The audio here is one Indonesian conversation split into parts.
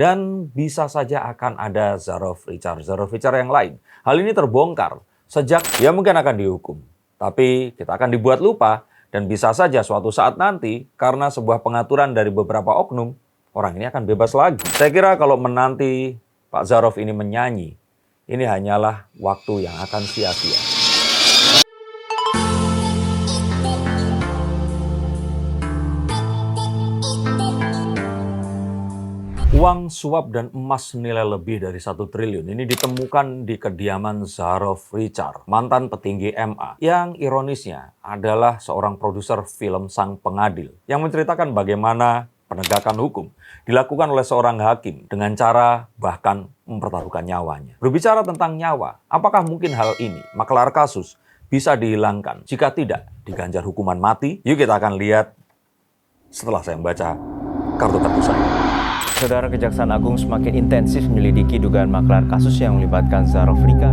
Dan bisa saja akan ada zero feature yang lain. Hal ini terbongkar sejak dia mungkin akan dihukum. Tapi kita akan dibuat lupa dan bisa saja suatu saat nanti karena sebuah pengaturan dari beberapa oknum, orang ini akan bebas lagi. Saya kira kalau menanti Pak Zarov ini menyanyi, ini hanyalah waktu yang akan sia-sia. Uang suap dan emas senilai lebih dari 1 triliun ini ditemukan di kediaman Zarov Richard, mantan petinggi MA, yang ironisnya adalah seorang produser film Sang Pengadil, yang menceritakan bagaimana penegakan hukum dilakukan oleh seorang hakim dengan cara bahkan mempertaruhkan nyawanya. Berbicara tentang nyawa, apakah mungkin hal ini, maklar kasus, bisa dihilangkan? Jika tidak, diganjar hukuman mati? Yuk kita akan lihat setelah saya membaca kartu-kartu saya. Saudara, Kejaksaan Agung semakin intensif menyelidiki dugaan maklar kasus yang melibatkan Zarov Richard.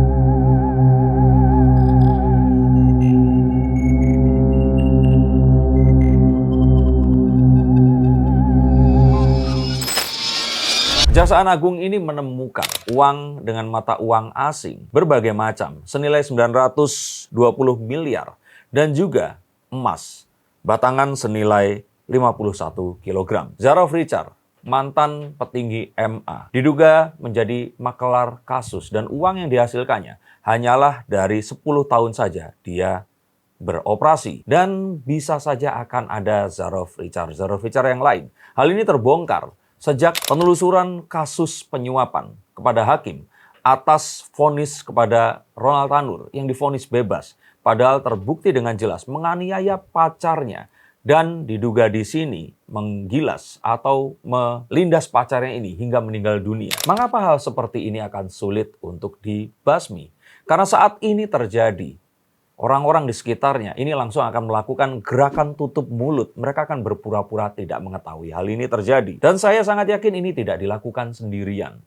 Kejaksaan Agung ini menemukan uang dengan mata uang asing berbagai macam senilai 920 miliar dan juga emas batangan senilai 51 kg. Zarov Richard, mantan petinggi MA, diduga menjadi maklar kasus dan uang yang dihasilkannya hanyalah dari 10 tahun saja dia beroperasi. Dan bisa saja akan ada Zarov Richard yang lain. Hal ini terbongkar sejak penelusuran kasus penyuapan kepada hakim atas vonis kepada Ronald Tanur yang divonis bebas, padahal terbukti dengan jelas menganiaya pacarnya dan diduga di sini menggilas atau melindas pacarnya ini hingga meninggal dunia. Mengapa hal seperti ini akan sulit untuk dibasmi? Karena saat ini terjadi, orang-orang di sekitarnya ini langsung akan melakukan gerakan tutup mulut. Mereka akan berpura-pura tidak mengetahui hal ini terjadi. Dan saya sangat yakin ini tidak dilakukan sendirian.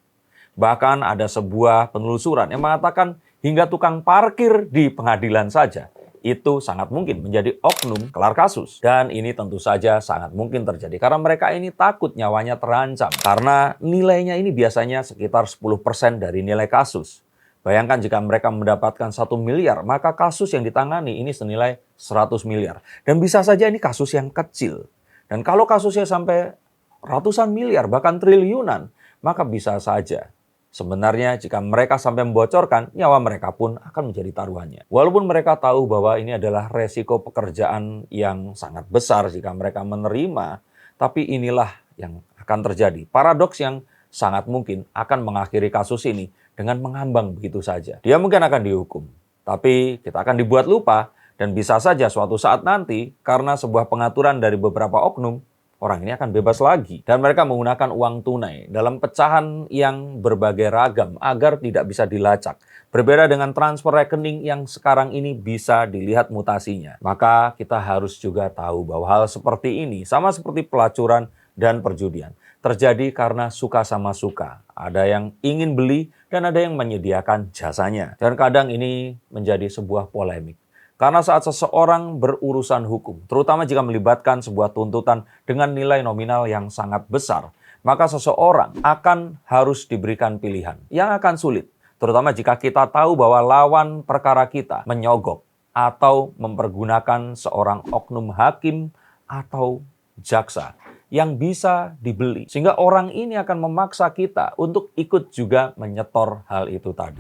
Bahkan ada sebuah penelusuran yang mengatakan hingga tukang parkir di pengadilan saja itu sangat mungkin menjadi oknum kelar kasus. Dan ini tentu saja sangat mungkin terjadi karena mereka ini takut nyawanya terancam. Karena nilainya ini biasanya sekitar 10% dari nilai kasus. Bayangkan jika mereka mendapatkan 1 miliar, maka kasus yang ditangani ini senilai 100 miliar. Dan bisa saja ini kasus yang kecil. Dan kalau kasusnya sampai ratusan miliar, bahkan triliunan, maka bisa saja sebenarnya jika mereka sampai membocorkan, nyawa mereka pun akan menjadi taruhannya. Walaupun mereka tahu bahwa ini adalah resiko pekerjaan yang sangat besar jika mereka menerima, tapi inilah yang akan terjadi. Paradoks yang sangat mungkin akan mengakhiri kasus ini dengan mengambang begitu saja. Dia mungkin akan dihukum, tapi kita akan dibuat lupa dan bisa saja suatu saat nanti karena sebuah pengaturan dari beberapa oknum, orang ini akan bebas lagi. Dan mereka menggunakan uang tunai dalam pecahan yang berbagai ragam agar tidak bisa dilacak. Berbeda dengan transfer rekening yang sekarang ini bisa dilihat mutasinya. Maka kita harus juga tahu bahwa hal seperti ini sama seperti pelacuran dan perjudian terjadi karena suka sama suka. Ada yang ingin beli dan ada yang menyediakan jasanya. Dan kadang ini menjadi sebuah polemik. Karena saat seseorang berurusan hukum, terutama jika melibatkan sebuah tuntutan dengan nilai nominal yang sangat besar, maka seseorang akan harus diberikan pilihan yang akan sulit. Terutama jika kita tahu bahwa lawan perkara kita menyogok atau mempergunakan seorang oknum hakim atau jaksa yang bisa dibeli. Sehingga orang ini akan memaksa kita untuk ikut juga menyetor hal itu tadi.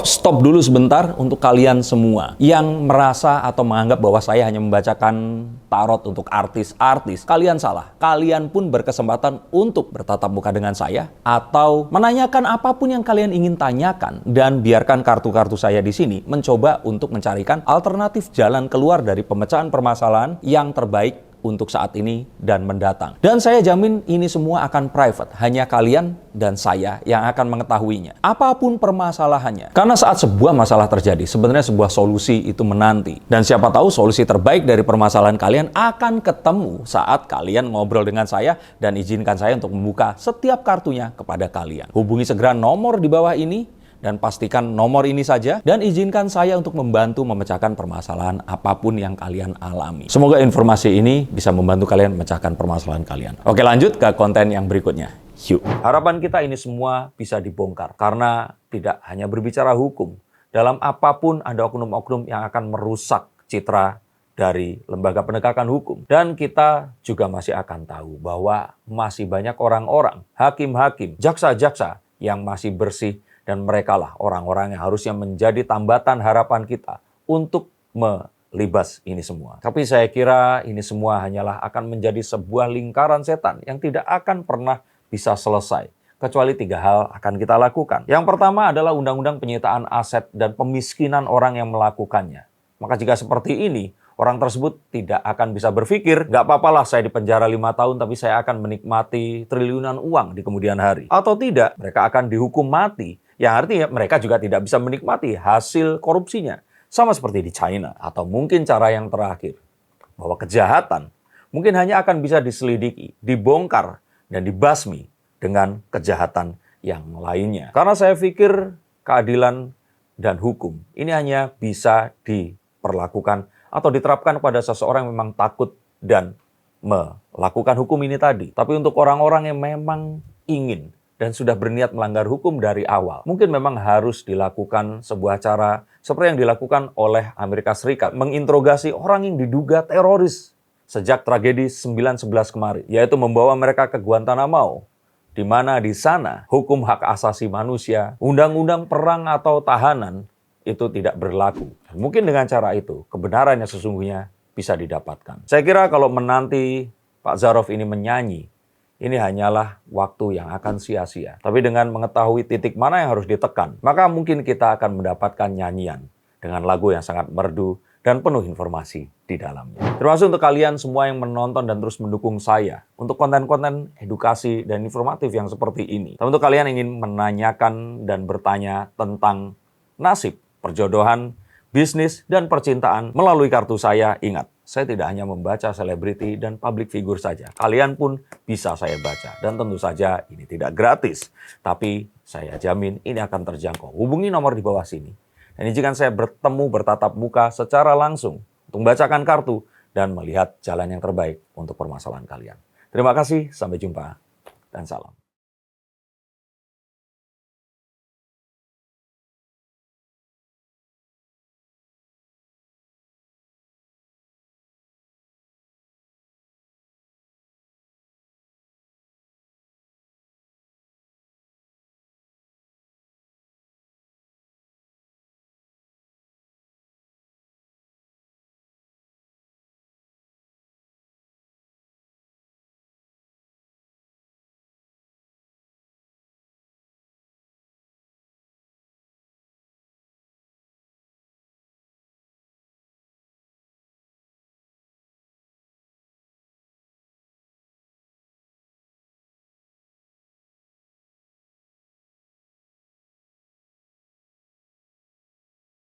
Stop dulu sebentar untuk kalian semua yang merasa atau menganggap bahwa saya hanya membacakan tarot untuk artis-artis. Kalian salah. Kalian pun berkesempatan untuk bertatap muka dengan saya atau menanyakan apapun yang kalian ingin tanyakan, dan biarkan kartu-kartu saya di sini mencoba untuk mencarikan alternatif jalan keluar dari pemecahan permasalahan yang terbaik untuk saat ini dan mendatang. Dan saya jamin ini semua akan private. Hanya kalian dan saya yang akan mengetahuinya. Apapun permasalahannya. Karena saat sebuah masalah terjadi, sebenarnya sebuah solusi itu menanti. Dan siapa tahu solusi terbaik dari permasalahan kalian akan ketemu saat kalian ngobrol dengan saya dan izinkan saya untuk membuka setiap kartunya kepada kalian. Hubungi segera nomor di bawah ini dan pastikan nomor ini saja dan izinkan saya untuk membantu memecahkan permasalahan apapun yang kalian alami. Semoga informasi ini bisa membantu kalian memecahkan permasalahan kalian. Oke, lanjut ke konten yang berikutnya. Yuk. Harapan kita ini semua bisa dibongkar karena tidak hanya berbicara hukum. Dalam apapun ada oknum-oknum yang akan merusak citra dari lembaga penegakan hukum. Dan kita juga masih akan tahu bahwa masih banyak orang-orang, hakim-hakim, jaksa-jaksa yang masih bersih dan merekalah orang-orang yang harusnya menjadi tambatan harapan kita untuk melibas ini semua. Tapi saya kira ini semua hanyalah akan menjadi sebuah lingkaran setan yang tidak akan pernah bisa selesai. Kecuali 3 hal akan kita lakukan. Yang pertama adalah undang-undang penyitaan aset dan pemiskinan orang yang melakukannya. Maka jika seperti ini, orang tersebut tidak akan bisa berpikir, nggak apa-apalah saya dipenjara 5 tahun tapi saya akan menikmati triliunan uang di kemudian hari. Atau tidak, mereka akan dihukum mati. Yang artinya mereka juga tidak bisa menikmati hasil korupsinya. Sama seperti di China. Atau mungkin cara yang terakhir, bahwa kejahatan mungkin hanya akan bisa diselidiki, dibongkar, dan dibasmi dengan kejahatan yang lainnya. Karena saya pikir keadilan dan hukum ini hanya bisa diperlakukan atau diterapkan pada seseorang yang memang takut dan melakukan hukum ini tadi. Tapi untuk orang-orang yang memang ingin dan sudah berniat melanggar hukum dari awal, mungkin memang harus dilakukan sebuah cara seperti yang dilakukan oleh Amerika Serikat, menginterogasi orang yang diduga teroris sejak tragedi 9/11 kemarin, yaitu membawa mereka ke Guantanamo, di mana di sana hukum hak asasi manusia, undang-undang perang atau tahanan itu tidak berlaku. Mungkin dengan cara itu kebenaran yang sesungguhnya bisa didapatkan. Saya kira kalau menanti Pak Zarov ini menyanyi, ini hanyalah waktu yang akan sia-sia. Tapi dengan mengetahui titik mana yang harus ditekan, maka mungkin kita akan mendapatkan nyanyian dengan lagu yang sangat merdu dan penuh informasi di dalamnya. Termasuk untuk kalian semua yang menonton dan terus mendukung saya untuk konten-konten edukasi dan informatif yang seperti ini. Dan untuk kalian yang ingin menanyakan dan bertanya tentang nasib, perjodohan, bisnis, dan percintaan melalui kartu saya, ingat, saya tidak hanya membaca selebriti dan public figure saja. Kalian pun bisa saya baca. Dan tentu saja ini tidak gratis. Tapi saya jamin ini akan terjangkau. Hubungi nomor di bawah sini. Dan izinkan saya bertemu bertatap muka secara langsung untuk membacakan kartu dan melihat jalan yang terbaik untuk permasalahan kalian. Terima kasih, sampai jumpa, dan salam.